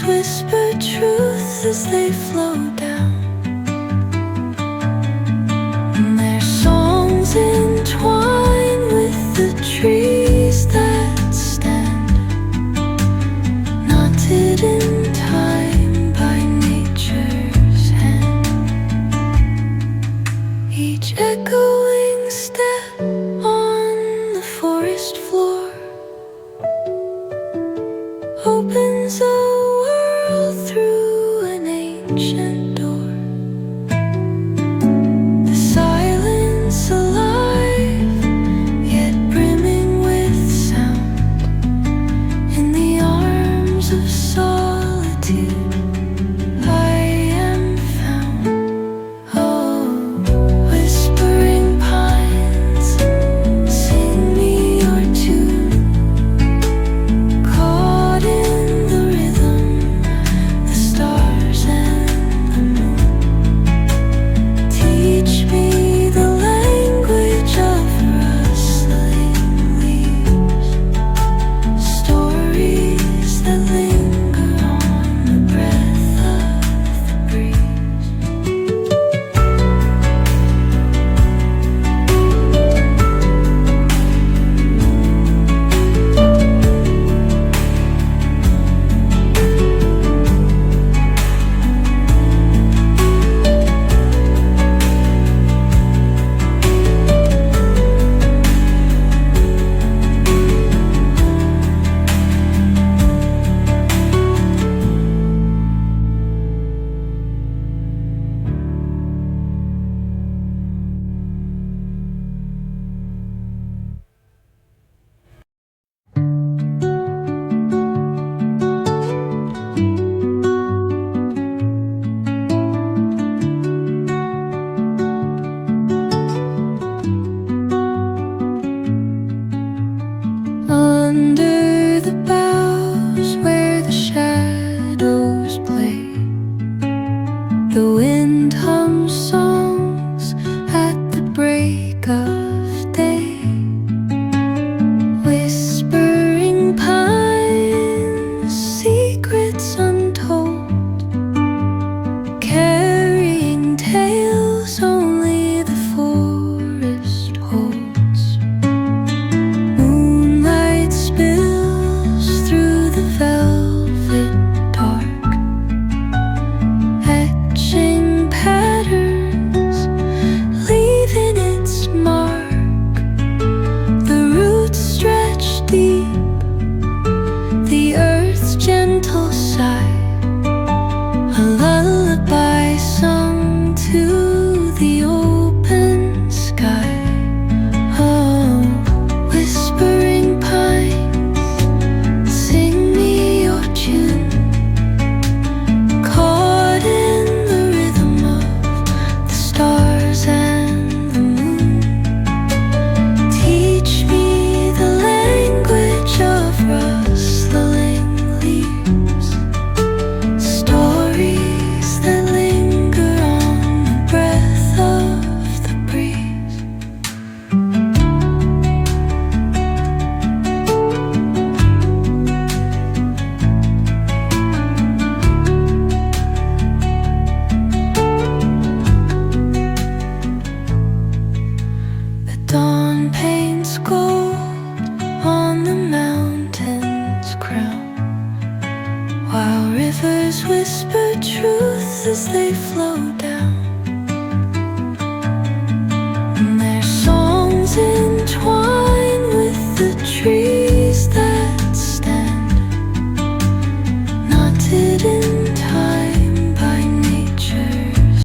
rivers whisper truth as they flow down, and their songs entwine with the trees that stand, knotted in time by nature's hand. Each echoing step on the forest floor opens a world through an ancient door. The silence alive, yet brimming with sound. In the arms of solitude I am found. Oh, whispering pines, sing me your tune. Caught in the rhythm, the stars and the moon. Teach me the language of rustling leaves, stories that linger on the breath of the breeze. Under the boughs where the shadows play, the wind hums songs at the break of day. Whispering pines, secrets untold, carrying tales only the forest holds. Moonlight spills through the velvet dark, etching patterns, leaving its mark. The roots stretch deep, the earth's gentle sigh, a lullaby sung to the open sky. Oh, whispering pines, sing me your tune. Caught in the rhythm of the stars and the moon. Teach me the language of rustling leaves, stories that linger on the breath of the breeze. The dawn paints gold on the mountain's crown, while rivers whisper truth as they flow down.